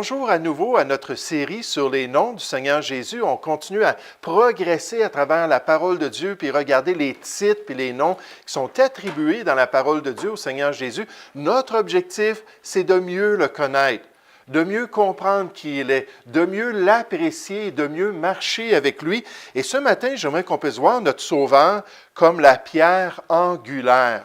Bonjour à nouveau à notre série sur les noms du Seigneur Jésus. On continue à progresser à travers la parole de Dieu, puis regarder les titres puis les noms qui sont attribués dans la parole de Dieu au Seigneur Jésus. Notre objectif, c'est de mieux le connaître, de mieux comprendre qui il est, de mieux l'apprécier, de mieux marcher avec lui. Et ce matin, j'aimerais qu'on puisse voir notre Sauveur comme la pierre angulaire.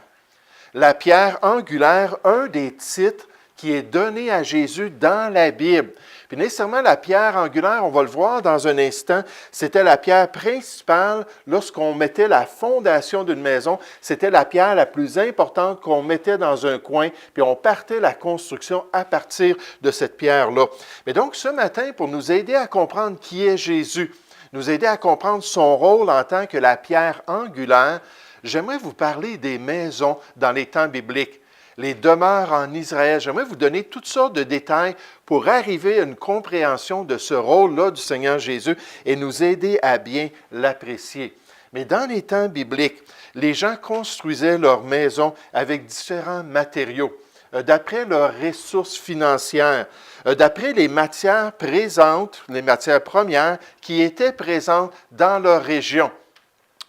La pierre angulaire, un des titres qui est donné à Jésus dans la Bible. Puis nécessairement, la pierre angulaire, on va le voir dans un instant, c'était la pierre principale lorsqu'on mettait la fondation d'une maison. C'était la pierre la plus importante qu'on mettait dans un coin, puis on partait la construction à partir de cette pierre-là. Mais donc, ce matin, pour nous aider à comprendre qui est Jésus, nous aider à comprendre son rôle en tant que la pierre angulaire, j'aimerais vous parler des maisons dans les temps bibliques, les demeures en Israël. J'aimerais vous donner toutes sortes de détails pour arriver à une compréhension de ce rôle-là du Seigneur Jésus et nous aider à bien l'apprécier. Mais dans les temps bibliques, les gens construisaient leurs maisons avec différents matériaux, d'après leurs ressources financières, d'après les matières présentes, les matières premières qui étaient présentes dans leur région.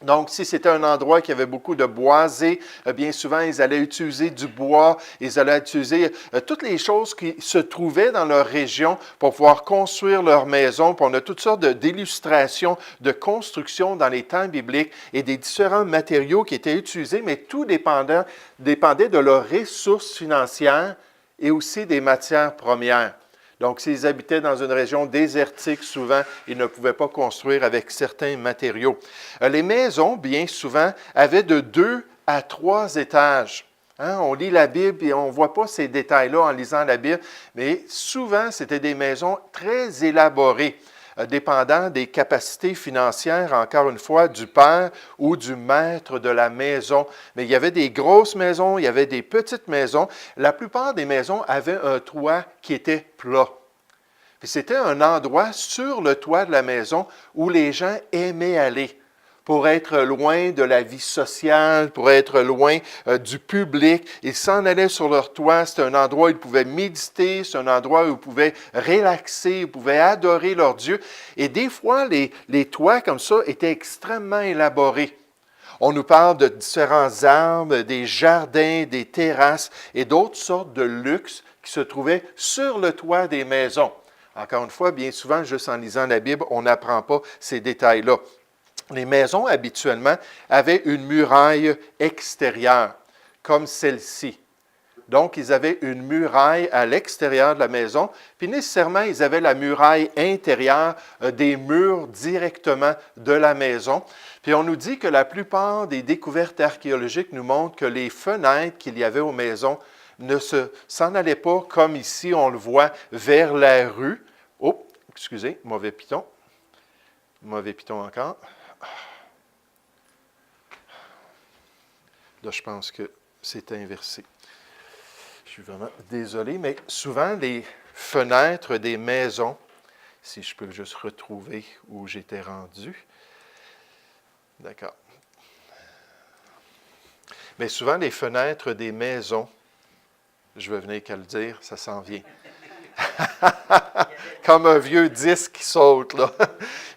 Donc, si c'était un endroit qui avait beaucoup de boisés, bien souvent, ils allaient utiliser du bois, ils allaient utiliser toutes les choses qui se trouvaient dans leur région pour pouvoir construire leur maison. Puis on a toutes sortes d'illustrations de construction dans les temps bibliques et des différents matériaux qui étaient utilisés, mais tout dépendait de leurs ressources financières et aussi des matières premières. Donc, s'ils habitaient dans une région désertique, souvent, ils ne pouvaient pas construire avec certains matériaux. Les maisons, bien souvent, avaient de 2 à 3 étages. On lit la Bible et on ne voit pas ces détails-là en lisant la Bible, mais souvent, c'était des maisons très élaborées, dépendant des capacités financières, encore une fois, du père ou du maître de la maison. Mais il y avait des grosses maisons, il y avait des petites maisons. La plupart des maisons avaient un toit qui était plat. Puis c'était un endroit sur le toit de la maison où les gens aimaient aller pour être loin de la vie sociale, pour être loin du public. Ils s'en allaient sur leur toit. C'était un endroit où ils pouvaient méditer, c'est un endroit où ils pouvaient relaxer, ils pouvaient adorer leur Dieu. Et des fois, les toits comme ça étaient extrêmement élaborés. On nous parle de différents arbres, des jardins, des terrasses et d'autres sortes de luxe qui se trouvaient sur le toit des maisons. Encore une fois, bien souvent, juste en lisant la Bible, on n'apprend pas ces détails-là. Les maisons, habituellement, avaient une muraille extérieure, comme celle-ci. Donc, ils avaient une muraille à l'extérieur de la maison, puis nécessairement, ils avaient la muraille intérieure, des murs directement de la maison. Puis on nous dit que la plupart des découvertes archéologiques nous montrent que les fenêtres qu'il y avait aux maisons ne s'en allaient pas, comme ici, on le voit, vers la rue. Oh, excusez, mauvais piton. Mauvais piton encore. Là, je pense que c'est inversé. Je suis vraiment désolé, mais souvent, les fenêtres des maisons, si je peux juste retrouver où j'étais rendu. D'accord. Mais souvent, les fenêtres des maisons, je vais venir qu'à le dire, ça s'en vient. Comme un vieux disque qui saute, là.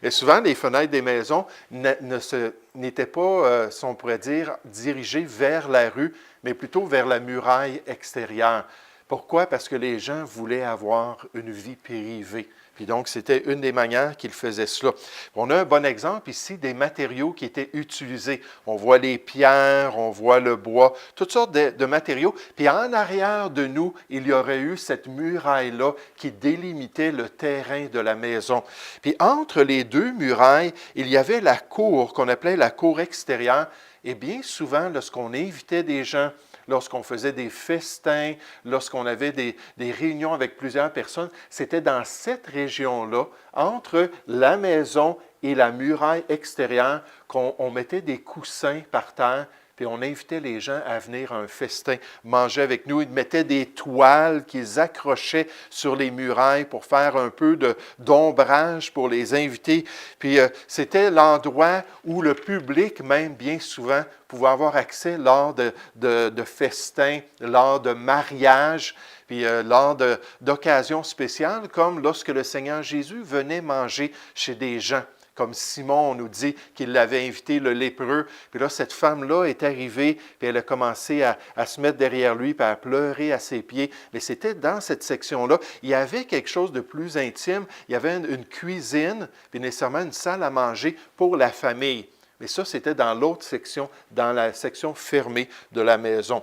Et souvent, les fenêtres des maisons n'étaient pas, si on pourrait dire, dirigées vers la rue, mais plutôt vers la muraille extérieure. Pourquoi? Parce que les gens voulaient avoir une vie privée. Puis donc, c'était une des manières qu'ils faisaient cela. On a un bon exemple ici des matériaux qui étaient utilisés. On voit les pierres, on voit le bois, toutes sortes de matériaux. Puis en arrière de nous, il y aurait eu cette muraille-là qui délimitait le terrain de la maison. Puis entre les deux murailles, il y avait la cour qu'on appelait la cour extérieure. Et bien souvent, lorsqu'on invitait des gens, lorsqu'on faisait des festins, lorsqu'on avait des réunions avec plusieurs personnes, c'était dans cette région-là, entre la maison et la muraille extérieure, qu'on mettait des coussins par terre, puis on invitait les gens à venir à un festin, manger avec nous. Ils mettaient des toiles qu'ils accrochaient sur les murailles pour faire un peu d'ombrage pour les invités. Puis c'était l'endroit où le public, même bien souvent, pouvait avoir accès lors de festins, lors de mariages. Puis lors d'occasions spéciales, comme lorsque le Seigneur Jésus venait manger chez des gens. Comme Simon, on nous dit qu'il l'avait invité, le lépreux. Puis là, cette femme-là est arrivée, puis elle a commencé à se mettre derrière lui, puis à pleurer à ses pieds. Mais c'était dans cette section-là. Il y avait quelque chose de plus intime. Il y avait une cuisine, puis nécessairement une salle à manger pour la famille. Mais ça, c'était dans l'autre section, dans la section fermée de la maison.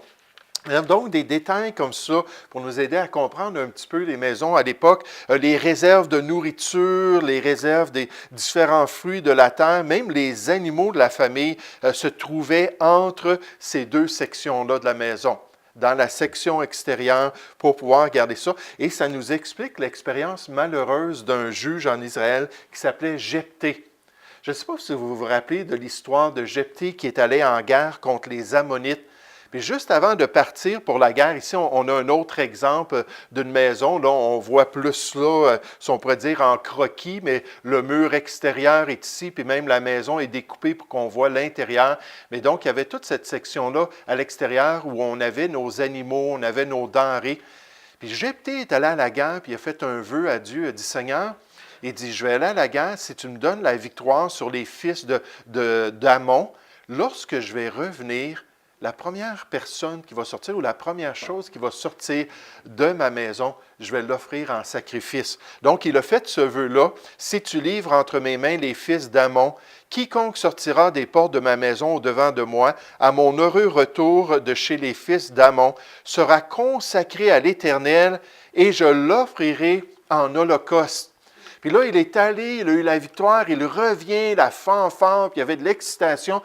Donc, des détails comme ça pour nous aider à comprendre un petit peu les maisons à l'époque, les réserves de nourriture, les réserves des différents fruits de la terre, même les animaux de la famille se trouvaient entre ces deux sections-là de la maison, dans la section extérieure pour pouvoir garder ça. Et ça nous explique l'expérience malheureuse d'un juge en Israël qui s'appelait Jephthé. Je ne sais pas si vous vous rappelez de l'histoire de Jephthé qui est allé en guerre contre les Ammonites. Puis juste avant de partir pour la guerre, ici, on a un autre exemple d'une maison. Là, on voit plus là, si on pourrait dire en croquis, mais le mur extérieur est ici, puis même la maison est découpée pour qu'on voit l'intérieur. Mais donc, il y avait toute cette section-là à l'extérieur où on avait nos animaux, on avait nos denrées. Puis Jephthé est allé à la guerre, puis il a fait un vœu à Dieu, il a dit, « Seigneur, il dit, je vais aller à la guerre si tu me donnes la victoire sur les fils d'Amon. Lorsque je vais revenir, la première personne qui va sortir ou la première chose qui va sortir de ma maison, je vais l'offrir en sacrifice. » Donc, il a fait ce vœu-là. « Si tu livres entre mes mains les fils d'Amon, quiconque sortira des portes de ma maison au-devant de moi, à mon heureux retour de chez les fils d'Amon, sera consacré à l'Éternel et je l'offrirai en holocauste. » Puis là, il est allé, il a eu la victoire, il revient, la fanfare, puis il y avait de l'excitation.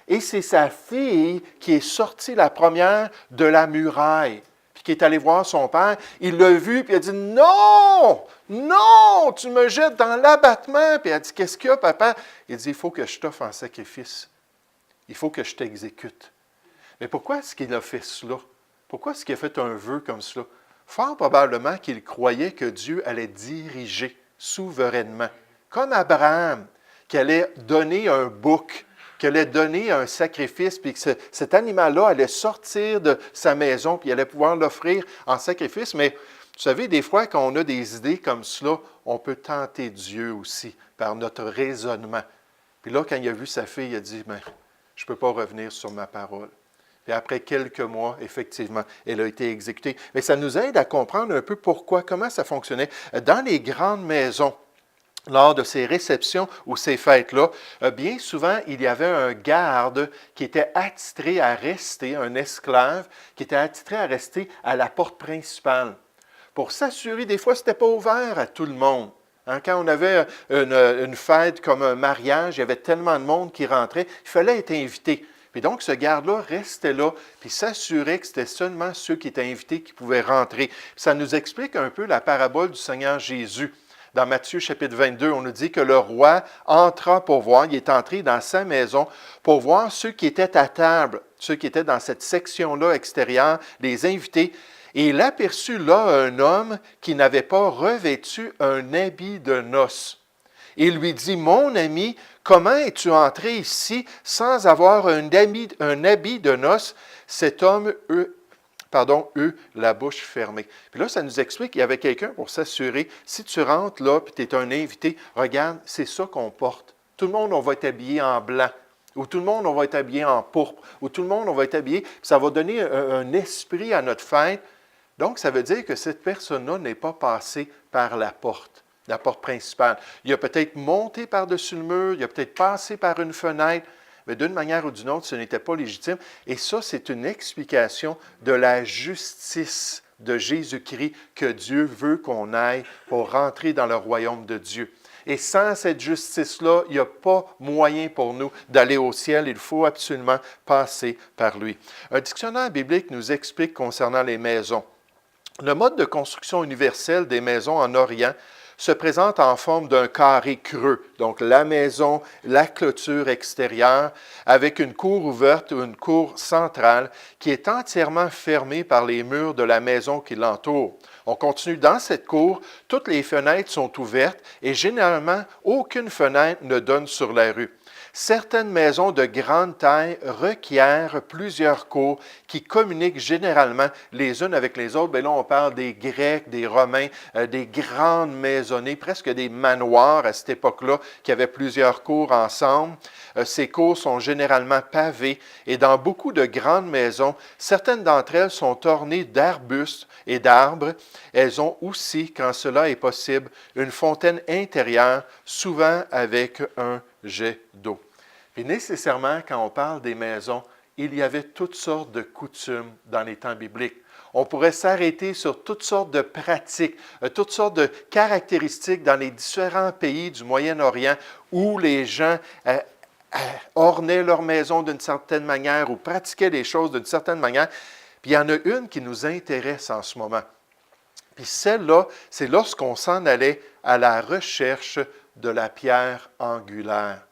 Et c'est sa fille qui est sortie la première de la muraille, puis qui est allée voir son père. Il l'a vu, puis il a dit, « Non! Non! Tu me jettes dans l'abattement! » Puis elle a dit, « Qu'est-ce qu'il y a, papa? » Il dit, « Il faut que je t'offre en sacrifice. Il faut que je t'exécute. » Mais pourquoi est-ce qu'il a fait cela? Pourquoi est-ce qu'il a fait un vœu comme cela? Fort probablement qu'il croyait que Dieu allait diriger souverainement, comme Abraham, qui allait donner un bouc, qui allait donner un sacrifice, puis que cet animal-là allait sortir de sa maison, puis il allait pouvoir l'offrir en sacrifice. Mais vous savez, des fois, quand on a des idées comme cela, on peut tenter Dieu aussi par notre raisonnement. Puis là, quand il a vu sa fille, il a dit, « Mais je ne peux pas revenir sur ma parole. » Puis après quelques mois, effectivement, elle a été exécutée. Mais ça nous aide à comprendre un peu pourquoi, comment ça fonctionnait. Dans les grandes maisons, lors de ces réceptions ou ces fêtes-là, bien souvent, il y avait un garde qui était attitré à rester, un esclave, qui était attitré à rester à la porte principale. Pour s'assurer, des fois, ce n'était pas ouvert à tout le monde. Hein, quand on avait une fête comme un mariage, il y avait tellement de monde qui rentrait, il fallait être invité. Puis donc, ce garde-là restait là, puis s'assurait que c'était seulement ceux qui étaient invités qui pouvaient rentrer. Puis ça nous explique un peu la parabole du Seigneur Jésus. Dans Matthieu chapitre 22, on nous dit que le roi entra pour voir, il est entré dans sa maison pour voir ceux qui étaient à table, ceux qui étaient dans cette section-là extérieure, les invités. Et il aperçut là un homme qui n'avait pas revêtu un habit de noces. Il lui dit, « Mon ami, comment es-tu entré ici sans avoir un habit de noces? » Cet homme eut la bouche fermée. Puis là, ça nous explique qu'il y avait quelqu'un pour s'assurer, si tu rentres là, puis tu es un invité, regarde, c'est ça qu'on porte. Tout le monde, on va être habillé en blanc, ou tout le monde, on va être habillé en pourpre, ou tout le monde, on va être habillé, puis ça va donner un esprit à notre fête. Donc, ça veut dire que cette personne-là n'est pas passée par la porte principale. Il a peut-être monté par-dessus le mur, il a peut-être passé par une fenêtre, mais d'une manière ou d'une autre, ce n'était pas légitime. Et ça, c'est une explication de la justice de Jésus-Christ que Dieu veut qu'on aille pour rentrer dans le royaume de Dieu. Et sans cette justice-là, il n'y a pas moyen pour nous d'aller au ciel. Il faut absolument passer par lui. Un dictionnaire biblique nous explique concernant les maisons. Le mode de construction universel des maisons en Orient se présente en forme d'un carré creux. Donc, la maison, la clôture extérieure, avec une cour ouverte ou une cour centrale qui est entièrement fermée par les murs de la maison qui l'entoure. On continue dans cette cour, toutes les fenêtres sont ouvertes et généralement, aucune fenêtre ne donne sur la rue. Certaines maisons de grande taille requièrent plusieurs cours qui communiquent généralement les unes avec les autres. Bien là, on parle des Grecs, des Romains, des grandes maisonnées, presque des manoirs à cette époque-là, qui avaient plusieurs cours ensemble. Ces cours sont généralement pavés et dans beaucoup de grandes maisons, certaines d'entre elles sont ornées d'arbustes et d'arbres. Elles ont aussi, quand cela est possible, une fontaine intérieure, souvent avec un jet d'eau. Et nécessairement, quand on parle des maisons, il y avait toutes sortes de coutumes dans les temps bibliques. On pourrait s'arrêter sur toutes sortes de pratiques, toutes sortes de caractéristiques dans les différents pays du Moyen-Orient où les gens ornaient leur maison d'une certaine manière ou pratiquaient les choses d'une certaine manière. Puis il y en a une qui nous intéresse en ce moment. Puis celle-là, c'est lorsqu'on s'en allait à la recherche de la pierre angulaire.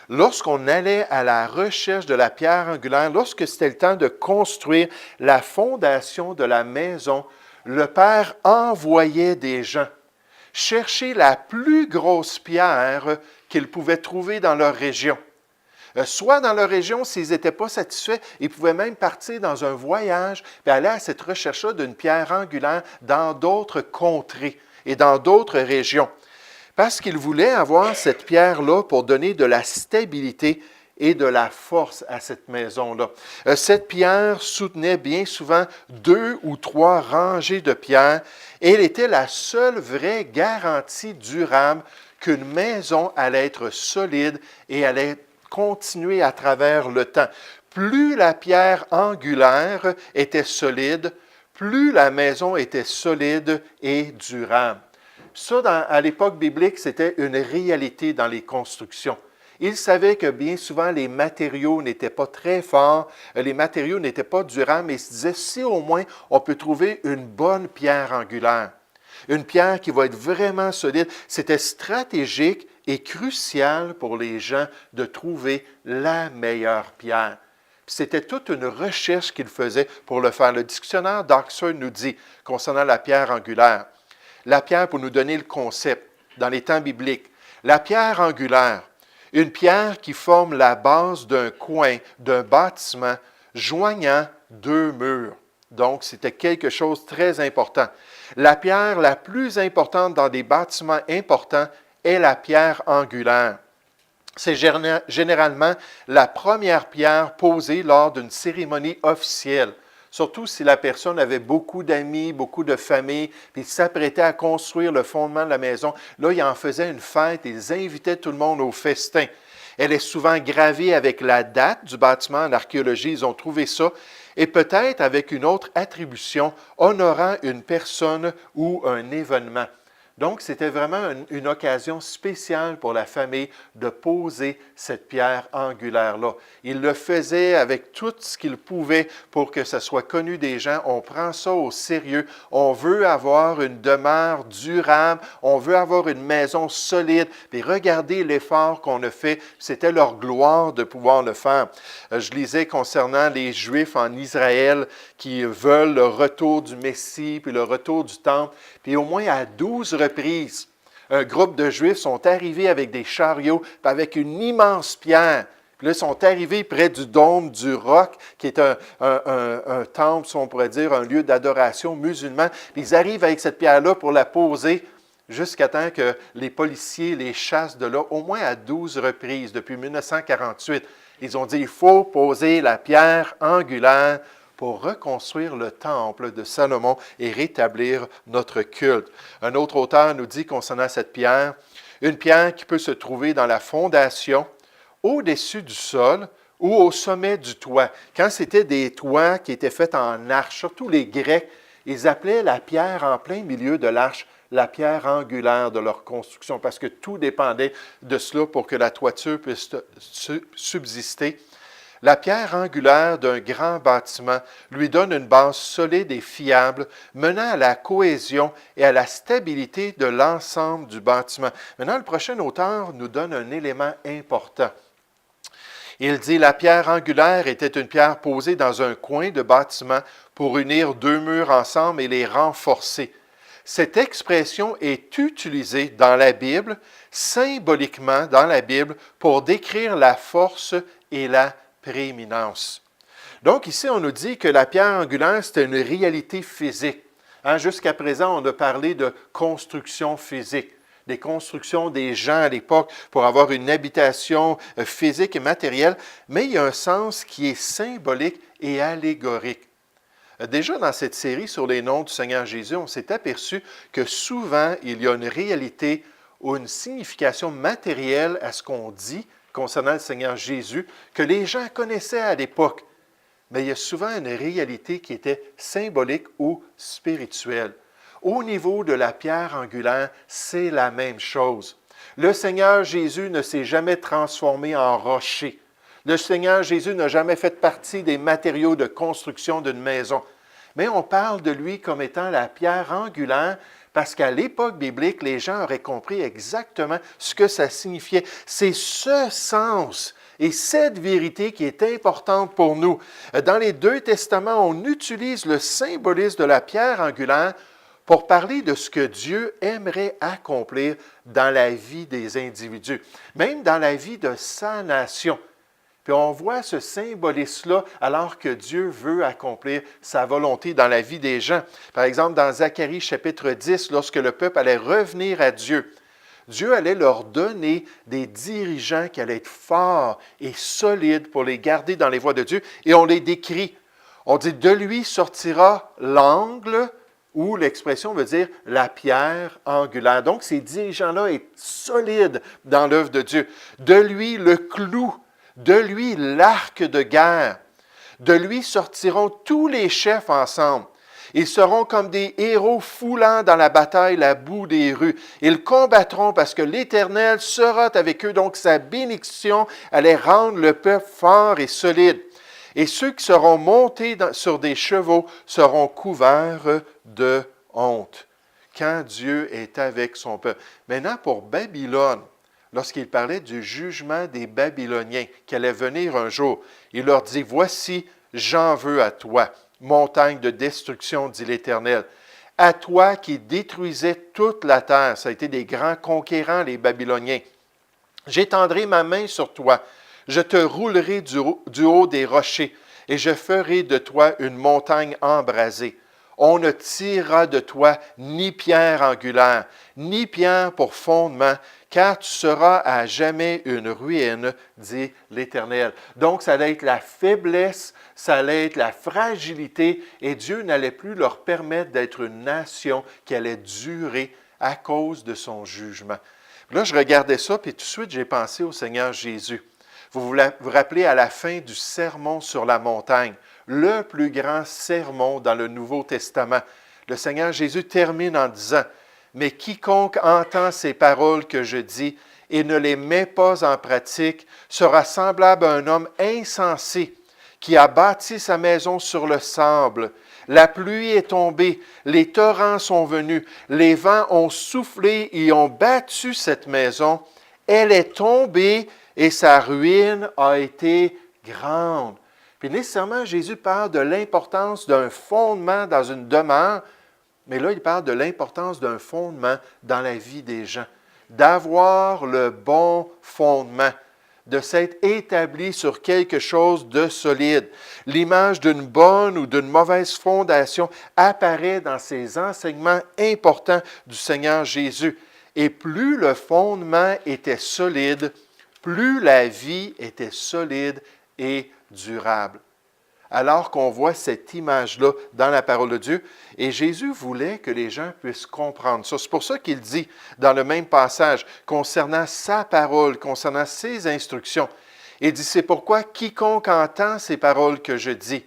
Lorsqu'on allait à la recherche de la pierre angulaire, lorsque c'était le temps de construire la fondation de la maison, le Père envoyait des gens chercher la plus grosse pierre qu'ils pouvaient trouver dans leur région. Soit dans leur région, s'ils n'étaient pas satisfaits, ils pouvaient même partir dans un voyage et aller à cette recherche-là d'une pierre angulaire dans d'autres contrées et dans d'autres régions. Parce qu'ils voulaient avoir cette pierre-là pour donner de la stabilité et de la force à cette maison-là. Cette pierre soutenait bien souvent 2 ou 3 rangées de pierres et elle était la seule vraie garantie durable qu'une maison allait être solide et allait continuer à travers le temps. Plus la pierre angulaire était solide, plus la maison était solide et durable. Ça, à l'époque biblique, c'était une réalité dans les constructions. Ils savaient que bien souvent, les matériaux n'étaient pas très forts, les matériaux n'étaient pas durables, mais ils se disaient, si au moins on peut trouver une bonne pierre angulaire, une pierre qui va être vraiment solide, c'était stratégique et crucial pour les gens de trouver la meilleure pierre. Puis c'était toute une recherche qu'ils faisaient pour le faire. Le dictionnaire d'Oxford nous dit, concernant la pierre angulaire, la pierre pour nous donner le concept dans les temps bibliques, la pierre angulaire, une pierre qui forme la base d'un coin, d'un bâtiment, joignant 2 murs. Donc, c'était quelque chose de très important. La pierre la plus importante dans des bâtiments importants est la pierre angulaire. C'est généralement la première pierre posée lors d'une cérémonie officielle. Surtout si la personne avait beaucoup d'amis, beaucoup de familles, puis s'apprêtait à construire le fondement de la maison. Là, il en faisait une fête, ils invitaient tout le monde au festin. Elle est souvent gravée avec la date du bâtiment. En archéologie, ils ont trouvé ça. Et peut-être avec une autre attribution honorant une personne ou un événement. Donc, c'était vraiment une occasion spéciale pour la famille de poser cette pierre angulaire-là. Ils le faisaient avec tout ce qu'ils pouvaient pour que ça soit connu des gens. On prend ça au sérieux. On veut avoir une demeure durable. On veut avoir une maison solide. Et regardez l'effort qu'on a fait. C'était leur gloire de pouvoir le faire. Je lisais concernant les Juifs en Israël qui veulent le retour du Messie, puis le retour du Temple. Puis au moins à 12 reprises, un groupe de Juifs sont arrivés avec des chariots, puis avec une immense pierre. Puis là, ils sont arrivés près du dôme du Roc, qui est un temple, si on pourrait dire, un lieu d'adoration musulman. Puis ils arrivent avec cette pierre-là pour la poser jusqu'à temps que les policiers les chassent de là, au moins à 12 reprises depuis 1948. Ils ont dit, il faut poser la pierre angulaire pour reconstruire le temple de Salomon et rétablir notre culte. Un autre auteur nous dit concernant cette pierre, une pierre qui peut se trouver dans la fondation, au-dessus du sol ou au sommet du toit. Quand c'était des toits qui étaient faits en arche, surtout les Grecs, ils appelaient la pierre en plein milieu de l'arche la pierre angulaire de leur construction, parce que tout dépendait de cela pour que la toiture puisse subsister. La pierre angulaire d'un grand bâtiment lui donne une base solide et fiable, menant à la cohésion et à la stabilité de l'ensemble du bâtiment. Maintenant, le prochain auteur nous donne un élément important. Il dit, la pierre angulaire était une pierre posée dans un coin de bâtiment pour unir 2 murs ensemble et les renforcer. Cette expression est utilisée dans la Bible, symboliquement dans la Bible, pour décrire la force et la prééminence. Donc ici, on nous dit que la pierre angulaire, c'est une réalité physique. Jusqu'à présent, on a parlé de construction physique, des constructions des gens à l'époque pour avoir une habitation physique et matérielle, mais il y a un sens qui est symbolique et allégorique. Déjà dans cette série sur les noms du Seigneur Jésus, on s'est aperçu que souvent, il y a une réalité ou une signification matérielle à ce qu'on dit concernant le Seigneur Jésus que les gens connaissaient à l'époque. Mais il y a souvent une réalité qui était symbolique ou spirituelle. Au niveau de la pierre angulaire, c'est la même chose. Le Seigneur Jésus ne s'est jamais transformé en rocher. Le Seigneur Jésus n'a jamais fait partie des matériaux de construction d'une maison. Mais on parle de lui comme étant la pierre angulaire parce qu'à l'époque biblique, les gens auraient compris exactement ce que ça signifiait. C'est ce sens et cette vérité qui est importante pour nous. Dans les deux testaments, on utilise le symbolisme de la pierre angulaire pour parler de ce que Dieu aimerait accomplir dans la vie des individus, même dans la vie de sa nation. Puis on voit ce symbolisme-là alors que Dieu veut accomplir sa volonté dans la vie des gens. Par exemple, dans Zacharie chapitre 10, lorsque le peuple allait revenir à Dieu, Dieu allait leur donner des dirigeants qui allaient être forts et solides pour les garder dans les voies de Dieu. Et on les décrit. On dit, de lui sortira l'angle, ou l'expression veut dire la pierre angulaire. Donc, ces dirigeants-là sont solides dans l'œuvre de Dieu. De lui le clou, de lui l'arc de guerre. De lui sortiront tous les chefs ensemble. Ils seront comme des héros foulant dans la bataille la boue des rues. Ils combattront parce que l'Éternel sera avec eux. Donc, sa bénédiction allait rendre le peuple fort et solide. Et ceux qui seront montés sur des chevaux seront couverts de honte. Quand Dieu est avec son peuple. Maintenant, pour Babylone, lorsqu'il parlait du jugement des Babyloniens qui allait venir un jour, il leur dit, « Voici, j'en veux à toi. » Montagne de destruction, dit l'Éternel. À toi qui détruisais toute la terre. Ça a été des grands conquérants, les Babyloniens. J'étendrai ma main sur toi. Je te roulerai du haut des rochers et je ferai de toi une montagne embrasée. On ne tirera de toi ni pierre angulaire, ni pierre pour fondement, car tu seras à jamais une ruine, dit l'Éternel. Donc, ça allait être la faiblesse, ça allait être la fragilité, et Dieu n'allait plus leur permettre d'être une nation qui allait durer à cause de son jugement. Là, je regardais ça, puis tout de suite, j'ai pensé au Seigneur Jésus. Vous vous rappelez à la fin du sermon sur la montagne, le plus grand sermon dans le Nouveau Testament. Le Seigneur Jésus termine en disant, « Mais quiconque entend ces paroles que je dis et ne les met pas en pratique sera semblable à un homme insensé qui a bâti sa maison sur le sable. La pluie est tombée, les torrents sont venus, les vents ont soufflé et ont battu cette maison. Elle est tombée et sa ruine a été grande. » Puis nécessairement, Jésus parle de l'importance d'un fondement dans une demeure, mais là, il parle de l'importance d'un fondement dans la vie des gens, d'avoir le bon fondement, de s'être établi sur quelque chose de solide. L'image d'une bonne ou d'une mauvaise fondation apparaît dans ces enseignements importants du Seigneur Jésus. Et plus le fondement était solide, plus la vie était solide et durable. Alors qu'on voit cette image-là dans la parole de Dieu, et Jésus voulait que les gens puissent comprendre ça. C'est pour ça qu'il dit dans le même passage, concernant sa parole, concernant ses instructions, il dit, « C'est pourquoi quiconque entend ces paroles que je dis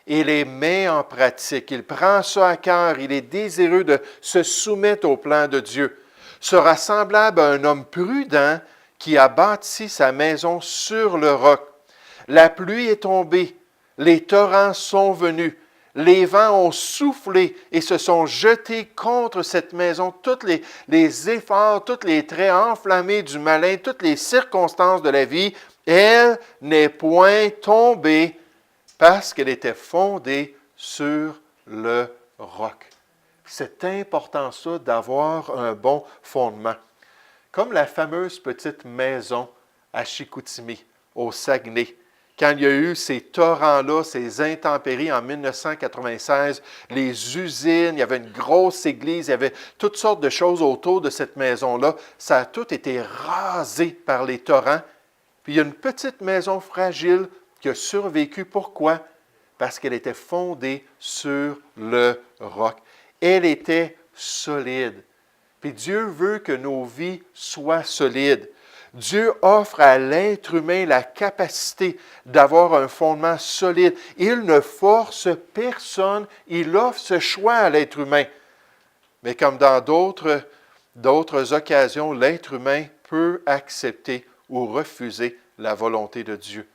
et les met en pratique, il prend ça à cœur, il est désireux de se soumettre au plan de Dieu, sera semblable à un homme prudent qui a bâti sa maison sur le roc. La pluie est tombée, les torrents sont venus, les vents ont soufflé et se sont jetés contre cette maison. Tous les efforts, tous les traits enflammés du malin, toutes les circonstances de la vie, elle n'est point tombée parce qu'elle était fondée sur le roc. » C'est important ça d'avoir un bon fondement. Comme la fameuse petite maison à Chicoutimi, au Saguenay. Quand il y a eu ces torrents-là, ces intempéries en 1996, les usines, il y avait une grosse église, il y avait toutes sortes de choses autour de cette maison-là. Ça a tout été rasé par les torrents. Puis il y a une petite maison fragile qui a survécu. Pourquoi? Parce qu'elle était fondée sur le roc. Elle était solide. Puis Dieu veut que nos vies soient solides. Dieu offre à l'être humain la capacité d'avoir un fondement solide. Il ne force personne, il offre ce choix à l'être humain. Mais comme dans d'autres occasions, l'être humain peut accepter ou refuser la volonté de Dieu.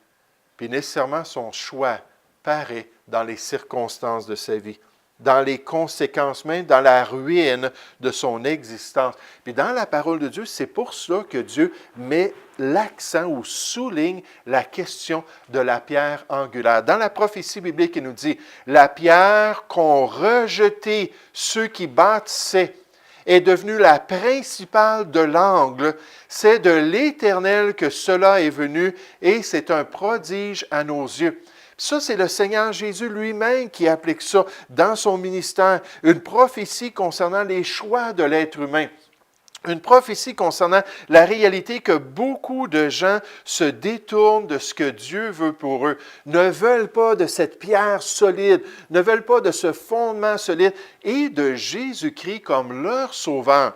Puis nécessairement, son choix paraît dans les circonstances de sa vie, dans les conséquences, même dans la ruine de son existence. Puis dans la parole de Dieu, c'est pour cela que Dieu met l'accent ou souligne la question de la pierre angulaire. Dans la prophétie biblique, il nous dit « La pierre qu'ont rejetée ceux qui bâtissaient est devenue la principale de l'angle. C'est de l'Éternel que cela est venu et c'est un prodige à nos yeux. » Ça, c'est le Seigneur Jésus lui-même qui applique ça dans son ministère. Une prophétie concernant les choix de l'être humain. Une prophétie concernant la réalité que beaucoup de gens se détournent de ce que Dieu veut pour eux, ne veulent pas de cette pierre solide, ne veulent pas de ce fondement solide et de Jésus-Christ comme leur sauveur.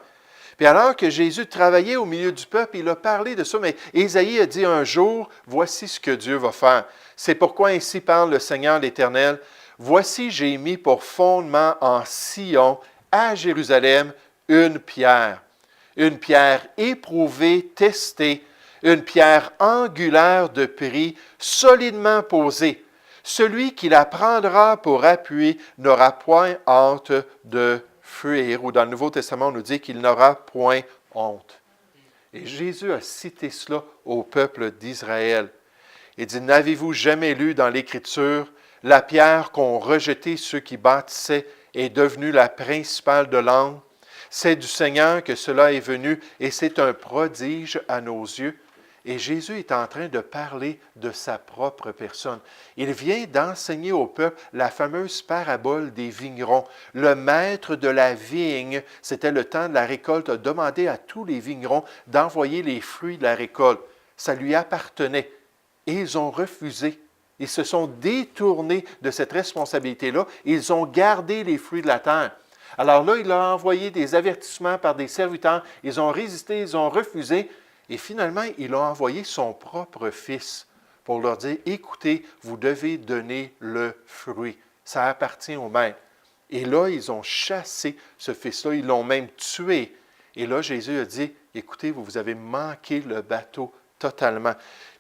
Puis alors que Jésus travaillait au milieu du peuple, il a parlé de ça, mais Ésaïe a dit un jour, « Voici ce que Dieu va faire. » C'est pourquoi ainsi parle le Seigneur l'Éternel. « Voici, j'ai mis pour fondement en Sion, à Jérusalem, une pierre éprouvée, testée, une pierre angulaire de prix, solidement posée. Celui qui la prendra pour appui n'aura point hâte de fuir. » Ou dans le Nouveau Testament, on nous dit qu'il n'aura point honte. Et Jésus a cité cela au peuple d'Israël. Il dit, « N'avez-vous jamais lu dans l'Écriture, la pierre qu'ont rejetée ceux qui bâtissaient est devenue la principale de l'angle? C'est du Seigneur que cela est venu et c'est un prodige à nos yeux. » Et Jésus est en train de parler de sa propre personne. Il vient d'enseigner au peuple la fameuse parabole des vignerons. Le maître de la vigne, c'était le temps de la récolte, a demandé à tous les vignerons d'envoyer les fruits de la récolte. Ça lui appartenait. Et ils ont refusé. Ils se sont détournés de cette responsabilité-là. Ils ont gardé les fruits de la terre. Alors là, il a envoyé des avertissements par des serviteurs. Ils ont résisté, ils ont refusé. Et finalement, il a envoyé son propre fils pour leur dire, « Écoutez, vous devez donner le fruit. Ça appartient au maître. » Et là, ils ont chassé ce fils-là. Ils l'ont même tué. Et là, Jésus a dit, « Écoutez, vous avez manqué le bateau totalement. »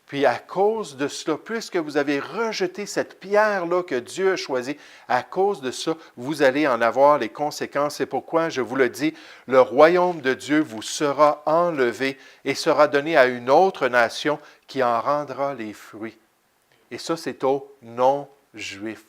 Puis à cause de cela, puisque vous avez rejeté cette pierre-là que Dieu a choisie, à cause de ça, vous allez en avoir les conséquences. C'est pourquoi, je vous le dis, le royaume de Dieu vous sera enlevé et sera donné à une autre nation qui en rendra les fruits. Et ça, c'est aux non-juifs,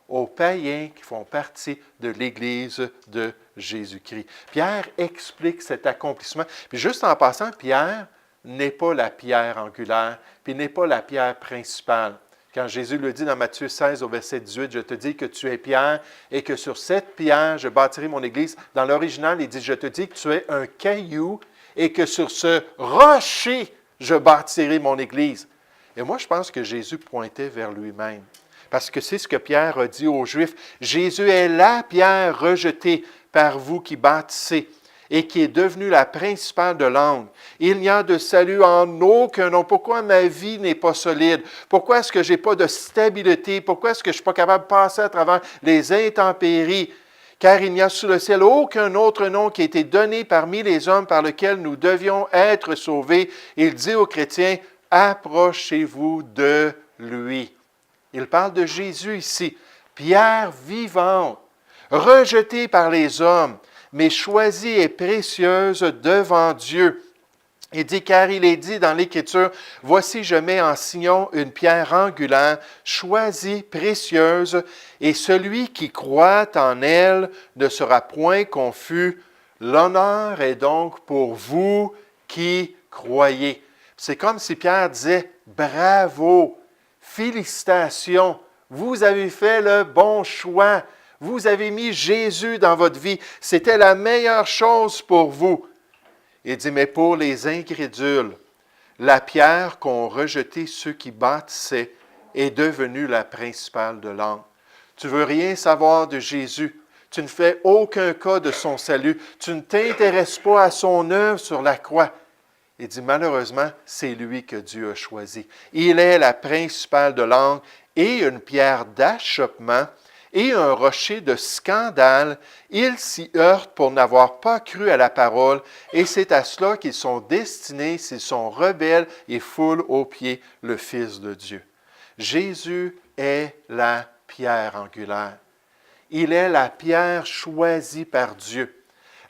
aux païens qui font partie de l'Église de Jésus-Christ. Pierre explique cet accomplissement. Puis juste en passant, Pierre n'est pas la pierre angulaire, puis n'est pas la pierre principale. Quand Jésus le dit dans Matthieu 16 au verset 18, « Je te dis que tu es Pierre et que sur cette pierre, je bâtirai mon Église. » Dans l'original, il dit, « Je te dis que tu es un caillou et que sur ce rocher, je bâtirai mon Église. » Et moi, je pense que Jésus pointait vers lui-même. Parce que c'est ce que Pierre a dit aux Juifs. « Jésus est la pierre rejetée par vous qui bâtissez. » Et qui est devenue la principale de l'angle. Il n'y a de salut en aucun nom. Pourquoi ma vie n'est pas solide? Pourquoi est-ce que je n'ai pas de stabilité? Pourquoi est-ce que je ne suis pas capable de passer à travers les intempéries? Car il n'y a sous le ciel aucun autre nom qui a été donné parmi les hommes par lequel nous devions être sauvés. Il dit aux chrétiens, « Approchez-vous de lui. » Il parle de Jésus ici, pierre vivante, rejetée par les hommes, mais choisie et précieuse devant Dieu. Il dit, car il est dit dans l'Écriture, « Voici, je mets en Sion une pierre angulaire, choisie, précieuse, et celui qui croit en elle ne sera point confus. L'honneur est donc pour vous qui croyez. » C'est comme si Pierre disait, « Bravo, félicitations, vous avez fait le bon choix, vous avez mis Jésus dans votre vie, c'était la meilleure chose pour vous. » Il dit, mais pour les incrédules, la pierre qu'ont rejetée ceux qui bâtissaient est devenue la principale de l'angle. Tu ne veux rien savoir de Jésus. Tu ne fais aucun cas de son salut. Tu ne t'intéresses pas à son œuvre sur la croix. Il dit, malheureusement, c'est lui que Dieu a choisi. Il est la principale de l'angle et une pierre d'achoppement et un rocher de scandale. Ils s'y heurtent pour n'avoir pas cru à la parole, et c'est à cela qu'ils sont destinés s'ils sont rebelles et foulent aux pieds le Fils de Dieu. Jésus est la pierre angulaire. Il est la pierre choisie par Dieu.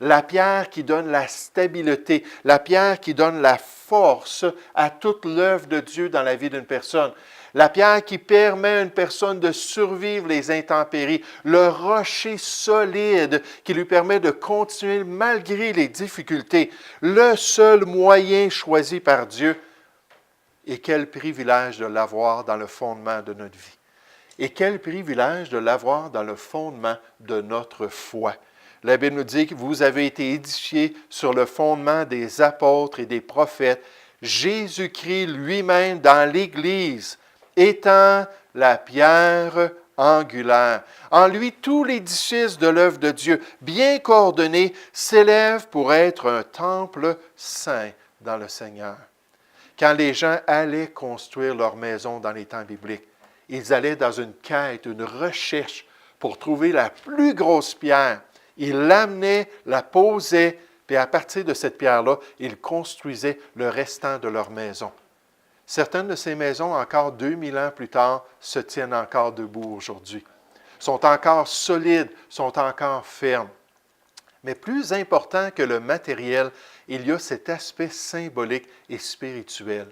La pierre qui donne la stabilité, la pierre qui donne la force à toute l'œuvre de Dieu dans la vie d'une personne. La pierre qui permet à une personne de survivre les intempéries, le rocher solide qui lui permet de continuer malgré les difficultés, le seul moyen choisi par Dieu. Et quel privilège de l'avoir dans le fondement de notre vie. Et quel privilège de l'avoir dans le fondement de notre foi. La Bible nous dit que vous avez été édifiés sur le fondement des apôtres et des prophètes, Jésus-Christ lui-même dans l'Église, étant la pierre angulaire. En lui, tout l'édifice de l'œuvre de Dieu, bien coordonné, s'élève pour être un temple saint dans le Seigneur. Quand les gens allaient construire leur maison dans les temps bibliques, ils allaient dans une quête, une recherche pour trouver la plus grosse pierre. Ils l'amenaient, la posaient, puis à partir de cette pierre-là, ils construisaient le restant de leur maison. Certaines de ces maisons, encore 2000 ans plus tard, se tiennent encore debout aujourd'hui, sont encore solides, sont encore fermes. Mais plus important que le matériel, il y a cet aspect symbolique et spirituel.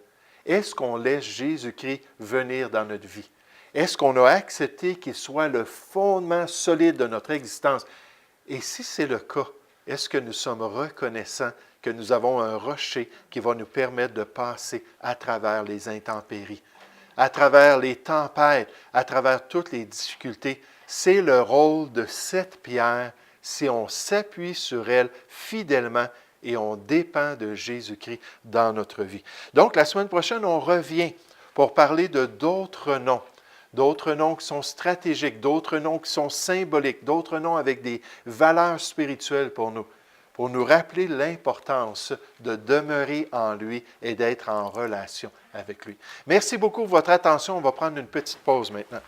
Est-ce qu'on laisse Jésus-Christ venir dans notre vie? Est-ce qu'on a accepté qu'il soit le fondement solide de notre existence? Et si c'est le cas, est-ce que nous sommes reconnaissants que nous avons un rocher qui va nous permettre de passer à travers les intempéries, à travers les tempêtes, à travers toutes les difficultés? C'est le rôle de cette pierre si on s'appuie sur elle fidèlement et on dépend de Jésus-Christ dans notre vie. Donc, la semaine prochaine, on revient pour parler de d'autres noms qui sont stratégiques, d'autres noms qui sont symboliques, d'autres noms avec des valeurs spirituelles pour nous rappeler l'importance de demeurer en lui et d'être en relation avec lui. Merci beaucoup de votre attention. On va prendre une petite pause maintenant.